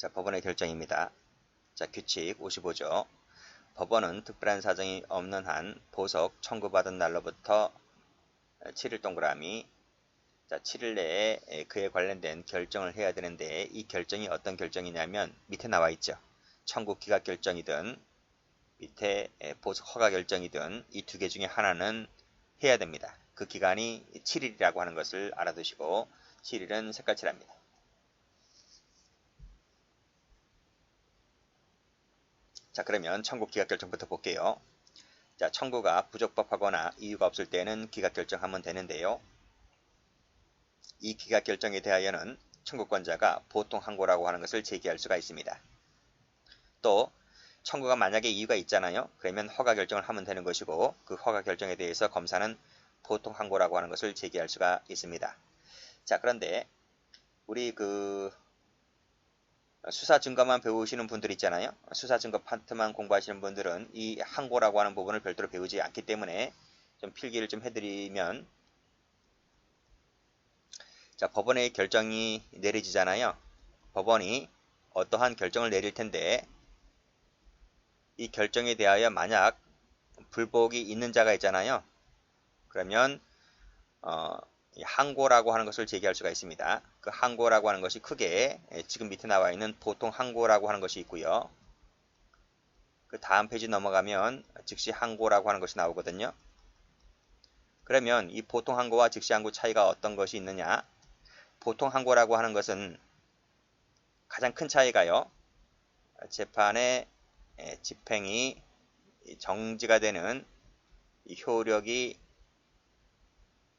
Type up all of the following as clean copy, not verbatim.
자, 법원의 결정입니다. 자, 규칙 55조. 법원은 특별한 사정이 없는 한 보석 청구받은 날로부터 7일 동그라미, 자, 7일 내에 그에 관련된 결정을 해야 되는데, 이 결정이 어떤 결정이냐면 밑에 나와 있죠. 청구 기각 결정이든 밑에 보석 허가 결정이든 이 두 개 중에 하나는 해야 됩니다. 그 기간이 7일이라고 하는 것을 알아두시고, 7일은 색깔칠합니다. 자, 그러면 청구 기각 결정부터 볼게요. 자, 청구가 부적법하거나 이유가 없을 때는 기각 결정하면 되는데요. 이 기각 결정에 대하여는 청구권자가 보통 항고라고 하는 것을 제기할 수가 있습니다. 또 청구가 만약에 이유가 있잖아요. 그러면 허가 결정을 하면 되는 것이고, 그 허가 결정에 대해서 검사는 보통 항고라고 하는 것을 제기할 수가 있습니다. 자, 그런데 우리 수사 증거만 배우시는 분들 있잖아요. 수사 증거 파트만 공부하시는 분들은 이 항고라고 하는 부분을 별도로 배우지 않기 때문에 좀 필기를 좀 해드리면, 자, 법원의 결정이 내려지잖아요. 법원이 어떠한 결정을 내릴 텐데, 이 결정에 대하여 만약 불복이 있는 자가 있잖아요. 그러면 이 항고라고 하는 것을 제기할 수가 있습니다. 그 항고라고 하는 것이 크게 지금 밑에 나와 있는 보통 항고라고 하는 것이 있고요. 그 다음 페이지 넘어가면 즉시 항고라고 하는 것이 나오거든요. 그러면 이 보통 항고와 즉시 항고 차이가 어떤 것이 있느냐? 보통 항고라고 하는 것은 가장 큰 차이가요. 재판의 집행이 정지가 되는 효력이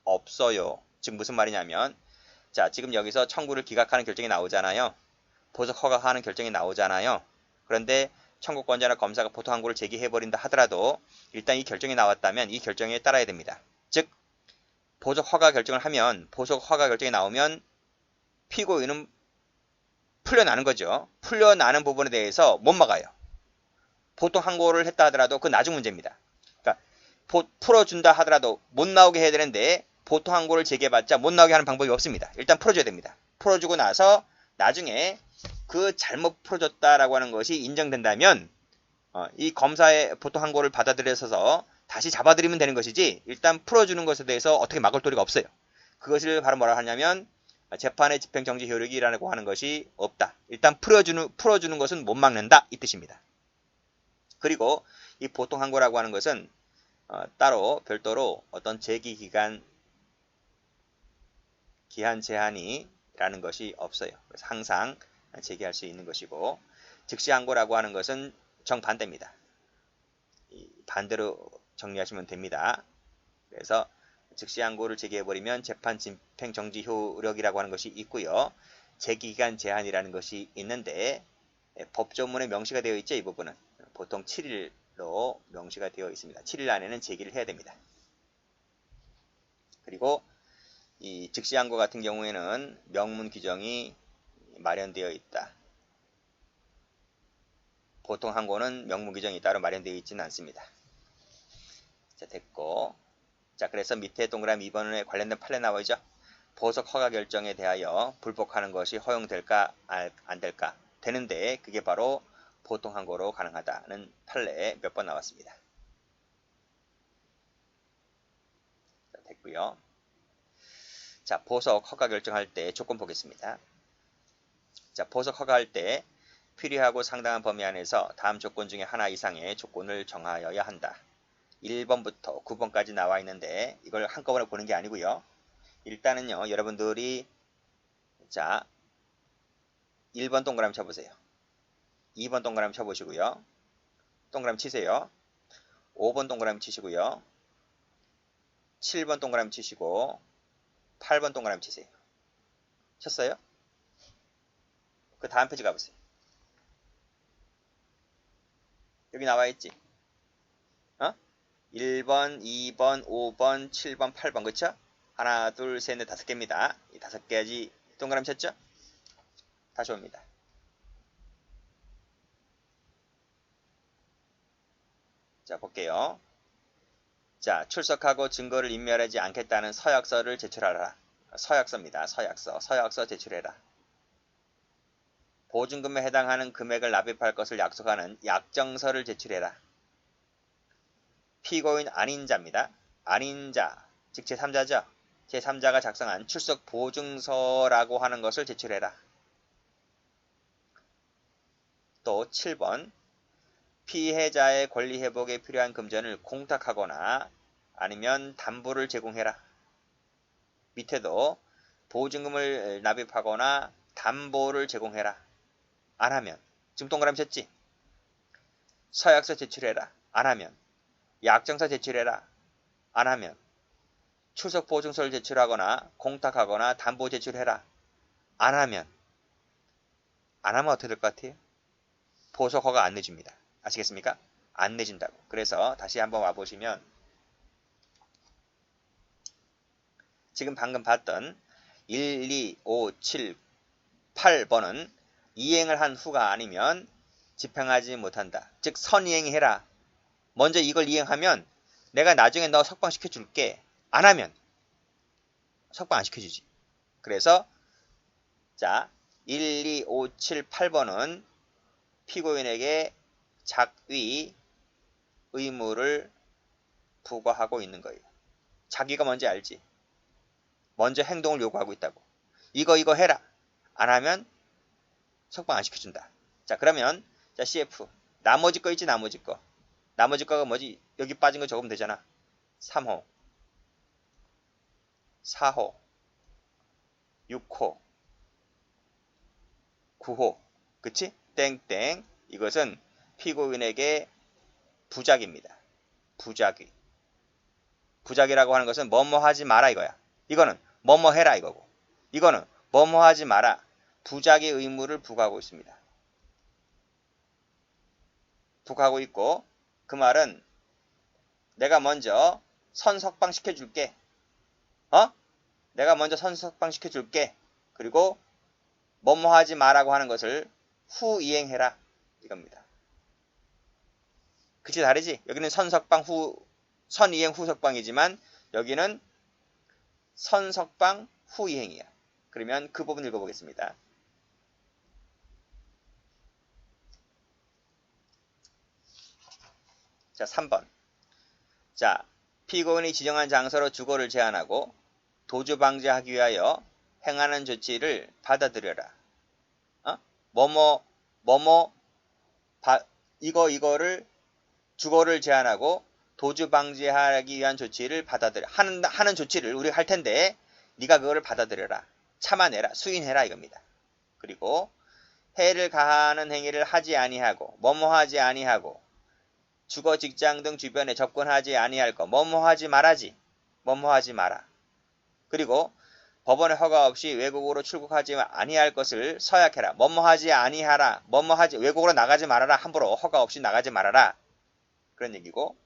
없어요. 즉 무슨 말이냐면, 자, 지금 여기서 청구를 기각하는 결정이 나오잖아요. 보석 허가하는 결정이 나오잖아요. 그런데 청구권자나 검사가 보통 항고를 제기해버린다 하더라도 일단 이 결정이 나왔다면 이 결정에 따라야 됩니다. 즉 보석 허가 결정을 하면, 보석 허가 결정이 나오면 피고인은 풀려나는 거죠. 풀려나는 부분에 대해서 못 막아요. 보통 항고를 했다 하더라도 그 나중 문제입니다. 그러니까 풀어준다 하더라도 못 나오게 해야 되는데, 보통 항고를 제기해봤자 못 나오게 하는 방법이 없습니다. 일단 풀어줘야 됩니다. 풀어주고 나서 나중에 그 잘못 풀어줬다라고 하는 것이 인정된다면 이 검사의 보통 항고를 받아들여서 다시 잡아들이면 되는 것이지, 일단 풀어주는 것에 대해서 어떻게 막을 도리가 없어요. 그것을 바로 뭐라 하냐면 재판의 집행정지 효력이라고 하는 것이 없다. 일단 풀어주는 것은 못 막는다, 이 뜻입니다. 그리고 이 보통 항고라고 하는 것은 따로 별도로 어떤 제기기간 기한 제한이라는 것이 없어요. 그래서 항상 제기할 수 있는 것이고, 즉시 항고라고 하는 것은 정반대입니다. 반대로 정리하시면 됩니다. 그래서 즉시 항고를 제기해버리면 재판 집행 정지 효력이라고 하는 것이 있고요. 제기기간 제한이라는 것이 있는데, 법조문에 명시가 되어 있죠. 이 부분은 보통 7일로 명시가 되어 있습니다. 7일 안에는 제기를 해야 됩니다. 그리고 이 즉시 항고 같은 경우에는 명문 규정이 마련되어 있다. 보통 항고는 명문 규정이 따로 마련되어 있지는 않습니다. 자, 됐고. 자, 그래서 밑에 동그라미 2번에 관련된 판례 나오죠. 보석 허가 결정에 대하여 불복하는 것이 허용될까 안 될까? 되는데 그게 바로 보통 항고로 가능하다는 판례 몇 번 나왔습니다. 자, 됐고요. 자, 보석 허가 결정할 때 조건 보겠습니다. 자, 보석 허가할 때 필요하고 상당한 범위 안에서 다음 조건 중에 하나 이상의 조건을 정하여야 한다. 1번부터 9번까지 나와 있는데 이걸 한꺼번에 보는 게 아니고요. 일단은요, 여러분들이 자 1번 동그라미 쳐보세요. 2번 동그라미 쳐보시고요. 동그라미 치세요. 5번 동그라미 치시고요. 7번 동그라미 치시고 8번 동그라미 치세요. 쳤어요? 그 다음 페이지 가보세요. 여기 나와 있지? 1번, 2번, 5번, 7번, 8번, 그쵸? 하나, 둘, 셋, 넷, 5개입니다. 이 5개까지 동그라미 쳤죠? 다시 옵니다. 자, 볼게요. 자, 출석하고 증거를 인멸하지 않겠다는 서약서를 제출하라. 서약서입니다. 서약서 제출해라. 보증금에 해당하는 금액을 납입할 것을 약속하는 약정서를 제출해라. 피고인 아닌 자입니다. 아닌 자, 즉 제3자죠. 제3자가 작성한 출석 보증서라고 하는 것을 제출해라. 또 7번 피해자의 권리 회복에 필요한 금전을 공탁하거나 아니면 담보를 제공해라. 밑에도 보증금을 납입하거나 담보를 제공해라. 안 하면 지금 동그라미 쳤지? 서약서 제출해라. 안 하면 약정서 제출해라. 안 하면 출석 보증서를 제출하거나 공탁하거나 담보 제출해라. 안 하면 어떻게 될 것 같아요? 보석 허가 안 내줍니다. 아시겠습니까? 안 내준다고. 그래서 다시 한번 와보시면 지금 방금 봤던 1, 2, 5, 7, 8번은 이행을 한 후가 아니면 집행하지 못한다. 즉 선이행해라. 먼저 이걸 이행하면 내가 나중에 너 석방시켜 줄게. 안 하면 석방 안 시켜주지. 그래서 자 1, 2, 5, 7, 8번은 피고인에게 작위 의무를 부과하고 있는 거예요. 자기가 먼저 알지. 먼저 행동을 요구하고 있다고. 이거 해라. 안 하면 석방 안 시켜준다. 자 그러면 자 CF 나머지 거 있지. 나머지 거가 뭐지? 여기 빠진 거 적으면 되잖아. 3호 4호 6호 9호 그치? 땡땡 이것은 피고인에게 부작입니다. 부작위. 부작이라고 하는 것은 뭐뭐 하지 마라 이거야. 이거는 뭐뭐 해라 이거고. 이거는 뭐뭐 하지 마라. 부작위 의무를 부과하고 있습니다. 부과하고 있고 그 말은 내가 먼저 선석방 시켜줄게. 내가 먼저 선석방 시켜줄게. 그리고 뭐뭐 하지 마라고 하는 것을 후 이행해라. 이겁니다. 그치 다르지? 여기는 선석방 후 선이행 후석방이지만 여기는 선석방 후이행이야. 그러면 그 부분 읽어보겠습니다. 자 3번 자 피고인이 지정한 장소로 주거를 제한하고 도주 방지하기 위하여 행하는 조치를 받아들여라. 이거를 주거를 제한하고 도주 방지하기 위한 조치를 받아들여. 하는 조치를 우리가 할 텐데 네가 그거를 받아들여라. 참아내라. 수인해라 이겁니다. 그리고 해를 가하는 행위를 하지 아니하고 뭐뭐하지 아니하고 주거 직장 등 주변에 접근하지 아니할 거 뭐뭐하지 말아지. 뭐뭐하지 마라. 그리고 법원의 허가 없이 외국으로 출국하지 아니할 것을 서약해라. 뭐뭐하지 아니하라. 뭐뭐하지 외국으로 나가지 말아라. 함부로 허가 없이 나가지 말아라. 그런 얘기고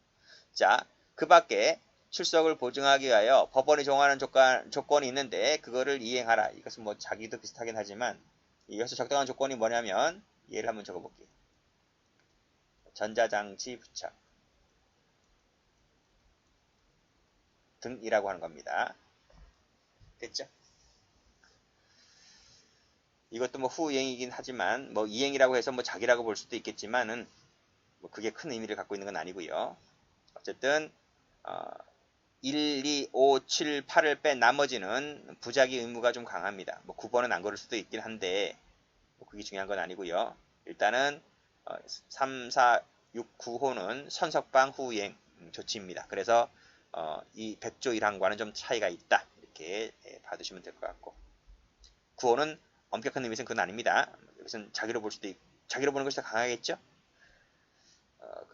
자, 그 밖에 출석을 보증하기 위하여 법원이 정하는 조건이 있는데 그거를 이행하라. 이것은 뭐 자기도 비슷하긴 하지만 여기서 적당한 조건이 뭐냐면 예를 한번 적어볼게요. 전자장치 부착 등이라고 하는 겁니다. 됐죠? 이것도 뭐 후이행이긴 하지만 뭐 이행이라고 해서 뭐 자기라고 볼 수도 있겠지만은 뭐 그게 큰 의미를 갖고 있는 건 아니고요. 어쨌든 1, 2, 5, 7, 8을 뺀 나머지는 부작위 의무가 좀 강합니다. 뭐 9번은 안 걸을 수도 있긴 한데 뭐 그게 중요한 건 아니고요. 일단은 3, 4, 6, 9호는 선석방 후이행 조치입니다. 그래서 이 100조 1항과는 좀 차이가 있다. 이렇게 봐두시면 될 것 같고 9호는 엄격한 의미에서는 그건 아닙니다. 이것은 자기로 보는 것이 더 강하겠죠?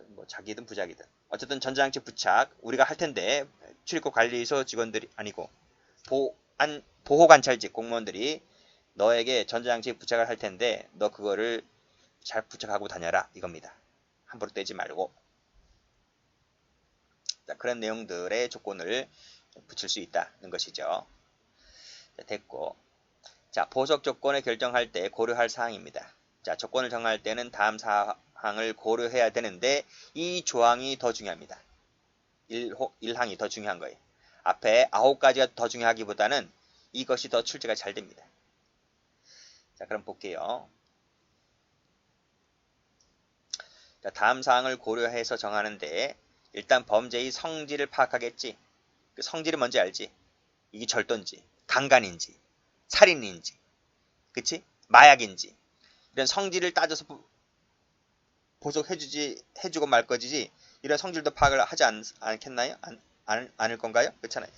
뭐 자기든 부작이든 어쨌든 전자장치 부착 우리가 할 텐데 출입국 관리소 직원들이 아니고 보호관찰직 공무원들이 너에게 전자장치 부착을 할 텐데 너 그거를 잘 부착하고 다녀라 이겁니다. 함부로 떼지 말고. 자, 그런 내용들의 조건을 붙일 수 있다는 것이죠. 자, 됐고 자 보석 조건을 결정할 때 고려할 사항입니다. 자 조건을 정할 때는 다음 사항을 고려해야 되는데 이 조항이 더 중요합니다. 1항이 더 중요한 거예요. 앞에 9가지가 더 중요하기보다는 이것이 더 출제가 잘 됩니다. 자 그럼 볼게요. 자, 다음 사항을 고려해서 정하는데 일단 범죄의 성질을 파악하겠지. 그 성질이 뭔지 알지? 이게 절도인지, 강간인지, 살인인지, 그치? 마약인지 이런 성질을 따져서 해주고 말 거지. 이런 성질도 파악을 하지 않겠나요? 않을 건가요? 그렇잖아요.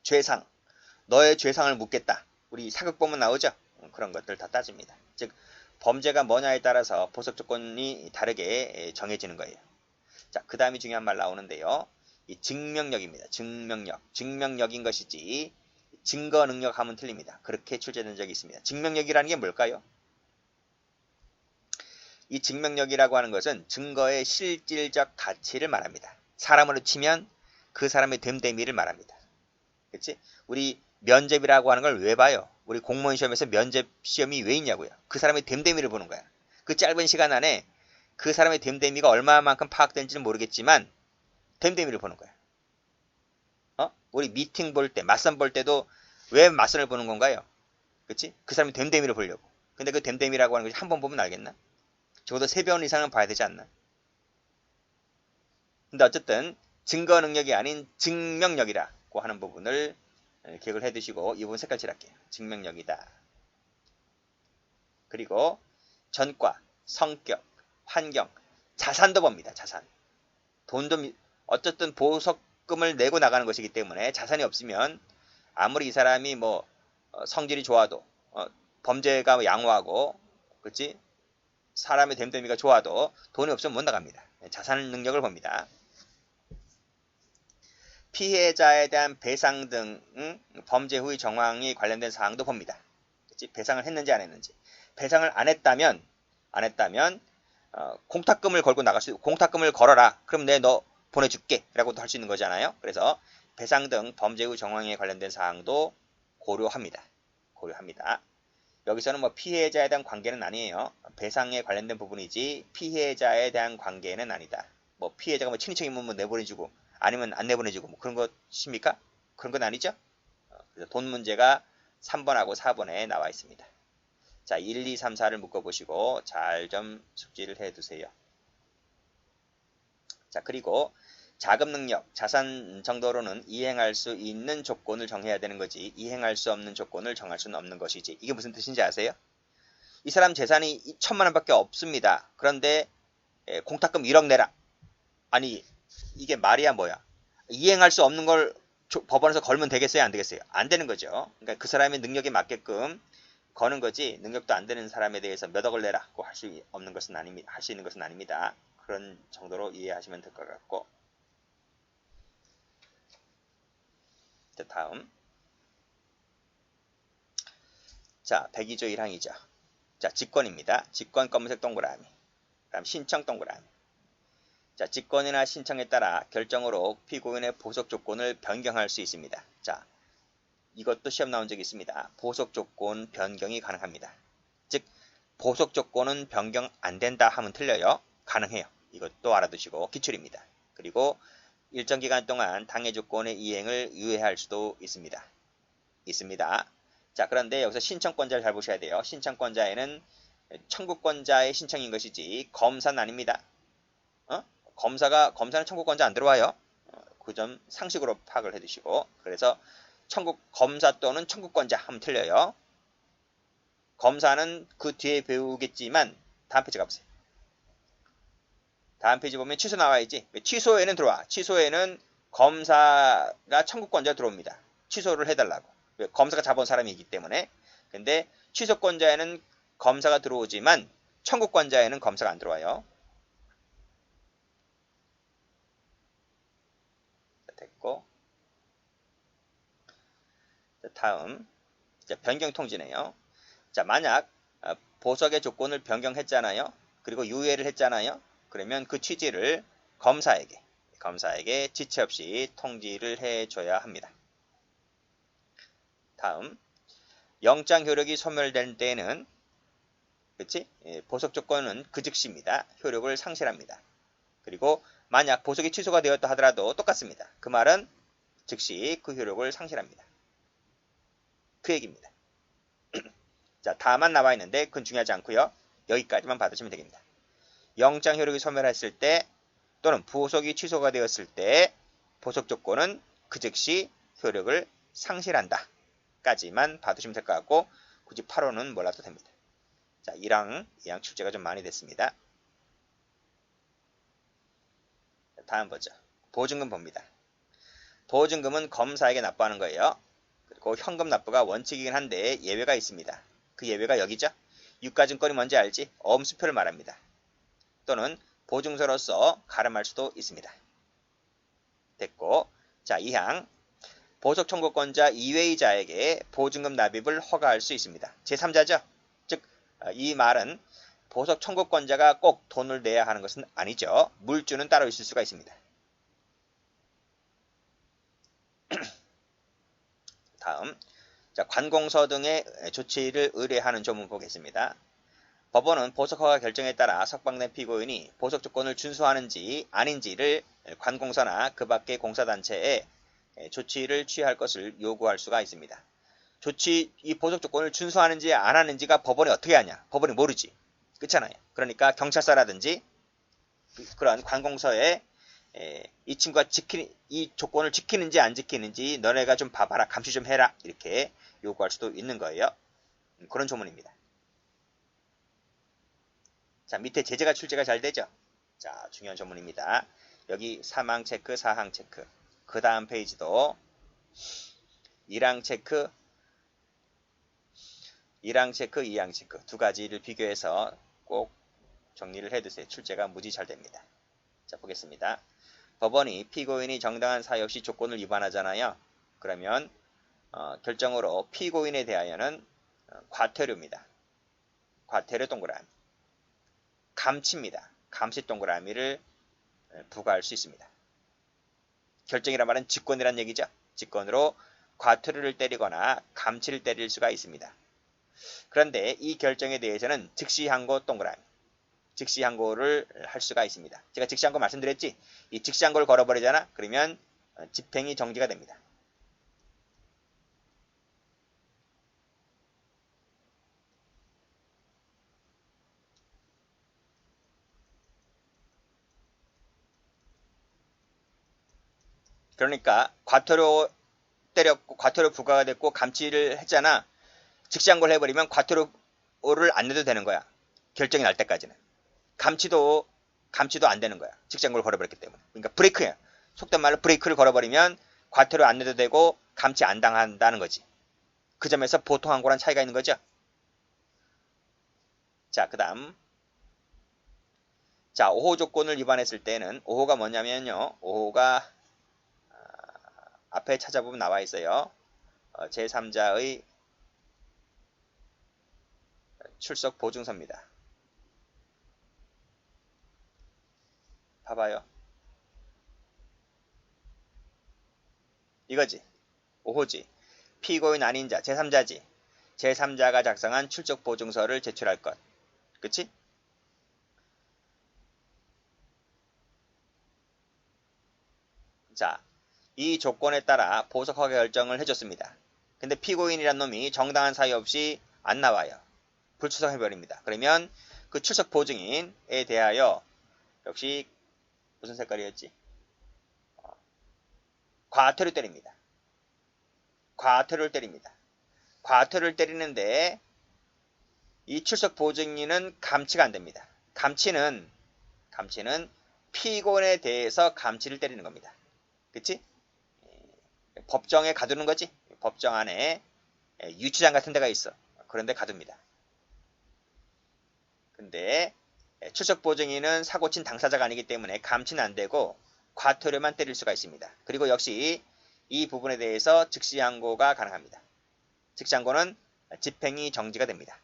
죄상, 너의 죄상을 묻겠다. 우리 사극보면 나오죠? 그런 것들 다 따집니다. 즉 범죄가 뭐냐에 따라서 보석 조건이 다르게 정해지는 거예요. 자, 그 다음이 중요한 말 나오는데요. 이 증명력입니다. 증명력인 것이지 증거 능력 하면 틀립니다. 그렇게 출제된 적이 있습니다. 증명력이라는 게 뭘까요? 이 증명력이라고 하는 것은 증거의 실질적 가치를 말합니다. 사람으로 치면 그 사람의 됨됨이를 말합니다. 그치? 우리 면접이라고 하는 걸 왜 봐요? 우리 공무원 시험에서 면접 시험이 왜 있냐고요? 그 사람의 됨됨이를 보는 거야. 그 짧은 시간 안에 그 사람의 됨됨이가 얼마만큼 파악된지는 모르겠지만 됨됨이를 보는 거야. 우리 미팅 볼 때, 맞선 볼 때도 왜 맞선을 보는 건가요? 그치? 그 사람의 됨됨이를 보려고. 근데 그 됨됨이라고 하는 것이 한 번 보면 알겠나? 적어도 3번 이상은 봐야 되지 않나? 근데 어쨌든 증거 능력이 아닌 증명력이라고 하는 부분을 기억을 해두시고 이 부분 색깔 칠할게요. 증명력이다. 그리고 전과, 성격, 환경, 자산도 봅니다. 자산. 돈도 어쨌든 보석금을 내고 나가는 것이기 때문에 자산이 없으면 아무리 이 사람이 뭐 성질이 좋아도 범죄가 양호하고 그치? 사람의 됨됨이가 좋아도 돈이 없으면 못 나갑니다. 자산 능력을 봅니다. 피해자에 대한 배상 등 범죄 후의 정황이 관련된 사항도 봅니다. 그치? 배상을 했는지 안 했는지. 배상을 안 했다면 공탁금을 걸고 나갈 수 공탁금을 걸어라. 그럼 너 보내줄게 라고도 할 수 있는 거잖아요. 그래서 배상 등 범죄 후 정황에 관련된 사항도 고려합니다. 여기서는 뭐 피해자에 대한 관계는 아니에요. 배상에 관련된 부분이지 피해자에 대한 관계는 아니다. 뭐 피해자가 뭐 친인척이면 뭐 내보내주고 아니면 안 내보내주고 뭐 그런 것입니까? 그런 건 아니죠. 그래서 돈 문제가 3번하고 4번에 나와 있습니다. 자, 1, 2, 3, 4를 묶어보시고 잘 좀 숙지를 해두세요. 자, 그리고 자금 능력, 자산 정도로는 이행할 수 있는 조건을 정해야 되는 거지 이행할 수 없는 조건을 정할 수는 없는 것이지. 이게 무슨 뜻인지 아세요? 이 사람 재산이 1,000만 원밖에 없습니다. 그런데 공탁금 1억 내라. 아니 이게 말이야 뭐야. 이행할 수 없는 걸 법원에서 걸면 되겠어요? 안 되겠어요? 안 되는 거죠. 그러니까 그 사람의 능력에 맞게끔 거는 거지 능력도 안 되는 사람에 대해서 몇 억을 내라고 할 수 있는 것은 아닙니다. 그런 정도로 이해하시면 될 것 같고. 자, 다음. 자, 102조 1항이죠. 자, 직권입니다. 직권 검은색 동그라미. 다음 신청 동그라미. 자, 직권이나 신청에 따라 결정으로 피고인의 보석 조건을 변경할 수 있습니다. 자, 이것도 시험 나온 적이 있습니다. 보석 조건 변경이 가능합니다. 즉, 보석 조건은 변경 안 된다 하면 틀려요. 가능해요. 이것도 알아두시고 기출입니다. 그리고 일정 기간 동안 당해 조건의 이행을 유예할 수도 있습니다. 자, 그런데 여기서 신청권자를 잘 보셔야 돼요. 신청권자에는 청구권자의 신청인 것이지 검사는 아닙니다. 검사는 청구권자 안 들어와요. 그 점 상식으로 파악을 해두시고 그래서 검사 또는 청구권자 하면 틀려요. 검사는 그 뒤에 배우겠지만 다음 페이지 가보세요. 다음 페이지 보면 취소 나와야지. 취소에는 들어와. 취소에는 검사가 청구권자 들어옵니다. 취소를 해달라고. 검사가 잡은 사람이기 때문에. 근데 취소권자에는 검사가 들어오지만 청구권자에는 검사가 안 들어와요. 됐고. 다음. 변경 통지네요. 자, 만약 보석의 조건을 변경했잖아요. 그리고 유예를 했잖아요. 그러면 그 취지를 검사에게 지체 없이 통지를 해줘야 합니다. 다음, 영장 효력이 소멸된 때에는 보석 조건은 그 즉시입니다. 효력을 상실합니다. 그리고 만약 보석이 취소가 되었다 하더라도 똑같습니다. 그 말은 즉시 그 효력을 상실합니다. 그 얘기입니다. 자, 다만 나와 있는데 그건 중요하지 않고요. 여기까지만 받으시면 되겠습니다. 영장 효력이 소멸했을 때 또는 보석이 취소가 되었을 때 보석 조건은 그 즉시 효력을 상실한다 까지만 받으시면 될 것 같고, 굳이 8호는 몰라도 됩니다. 자, 1항, 2항 출제가 좀 많이 됐습니다. 다음 보죠. 보증금 봅니다. 보증금은 검사에게 납부하는 거예요. 그리고 현금 납부가 원칙이긴 한데 예외가 있습니다. 그 예외가 여기죠. 유가증권이 뭔지 알지? 엄수표를 말합니다. 또는 보증서로서 가름할 수도 있습니다. 됐고, 자, 2항. 보석 청구권자 이외의 자에게 보증금 납입을 허가할 수 있습니다. 제3자죠. 즉, 이 말은 보석 청구권자가 꼭 돈을 내야 하는 것은 아니죠. 물주는 따로 있을 수가 있습니다. 다음, 자, 관공서 등의 조치를 의뢰하는 조문 보겠습니다. 법원은 보석허가 결정에 따라 석방된 피고인이 보석 조건을 준수하는지 아닌지를 관공서나 그 밖의 공사단체에 조치를 취할 것을 요구할 수가 있습니다. 이 보석 조건을 준수하는지 안 하는지가 법원이 어떻게 하냐? 법원이 모르지. 그렇잖아요. 그러니까 경찰서라든지 그런 관공서에 이 친구가 이 조건을 지키는지 안 지키는지 너네가 좀 봐봐라, 감시 좀 해라, 이렇게 요구할 수도 있는 거예요. 그런 조문입니다. 자, 밑에 제재가 출제가 잘 되죠. 자, 중요한 조문입니다. 여기 3항 체크, 4항 체크. 그 다음 페이지도 1항 체크, 2항 체크 두 가지를 비교해서 꼭 정리를 해두세요. 출제가 무지 잘 됩니다. 자, 보겠습니다. 법원이 피고인이 정당한 사유 없이 조건을 위반하잖아요. 그러면 결정으로 피고인에 대하여는 과태료입니다. 과태료 동그라미. 감치입니다. 감치 동그라미를 부과할 수 있습니다. 결정이란 말은 직권이란 얘기죠. 직권으로 과태료를 때리거나 감치를 때릴 수가 있습니다. 그런데 이 결정에 대해서는 즉시항고 동그라미, 즉시항고를 할 수가 있습니다. 제가 즉시항고 말씀드렸지? 이 즉시항고를 걸어버리잖아? 그러면 집행이 정지가 됩니다. 그러니까 과태료 때렸고 과태료 부과가 됐고 감치를 했잖아. 즉시항고를 해버리면 과태료를 안 내도 되는 거야. 결정이 날 때까지는. 감치도 안 되는 거야. 즉시항고를 걸어버렸기 때문에. 그러니까 브레이크야. 속된 말로 브레이크를 걸어버리면 과태료 안 내도 되고 감치 안 당한다는 거지. 그 점에서 보통 항고랑 차이가 있는 거죠. 자, 그 다음. 자, 5호 조건을 위반했을 때는 5호가 뭐냐면요. 5호가 앞에 찾아보면 나와 있어요. 제3자의 출석 보증서입니다. 봐봐요. 이거지. 5호지. 피고인 아닌 자, 제3자지. 제3자가 작성한 출석 보증서를 제출할 것. 그치? 자, 이 조건에 따라 보석허가 결정을 해줬습니다. 근데 피고인이란 놈이 정당한 사유 없이 안 나와요. 불출석해버립니다. 그러면 그 출석 보증인에 대하여 역시 무슨 색깔이었지? 과태료 때립니다. 과태료를 때립니다. 과태료를 때리는데 이 출석 보증인은 감치가 안 됩니다. 감치는 피고인에 대해서 감치를 때리는 겁니다. 그치? 법정에 가두는 거지. 법정 안에 유치장 같은 데가 있어. 그런 데 가둡니다. 근데 출석 보증인은 사고친 당사자가 아니기 때문에 감치는 안 되고 과태료만 때릴 수가 있습니다. 그리고 역시 이 부분에 대해서 즉시항고가 가능합니다. 즉시항고는 집행이 정지가 됩니다.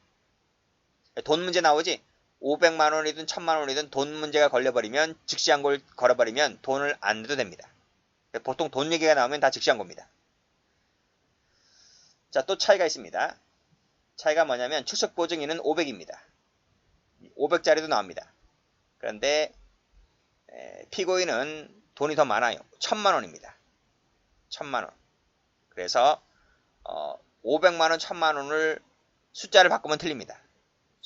돈 문제 나오지? 500만 원이든 1000만 원이든 돈 문제가 걸려버리면 즉시항고를 걸어버리면 돈을 안 내도 됩니다. 보통 돈 얘기가 나오면 다 즉시항고입니다. 자, 또 차이가 있습니다. 차이가 뭐냐면 출석 보증인은 500입니다. 500짜리도 나옵니다. 그런데 피고인은 돈이 더 많아요. 1000만 원입니다. 1000만 원. 그래서 500만 원, 1000만 원을 숫자를 바꾸면 틀립니다.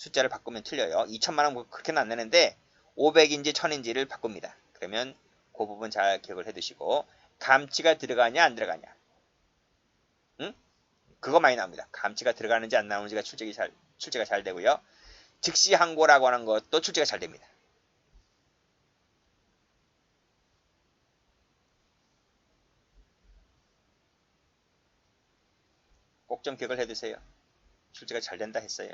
숫자를 바꾸면 틀려요. 2천만 원 그렇게는 안 내는데 500인지 1000인지를 바꿉니다. 그러면 그 부분 잘 기억을 해두시고 감치가 들어가냐 안 들어가냐. 응? 그거 많이 나옵니다. 감치가 들어가는지 안 나오는지가 출제가 잘 되고요. 즉시 항고라고 하는 것도 출제가 잘 됩니다. 꼭 좀 기억을 해두세요. 출제가 잘 된다 했어요.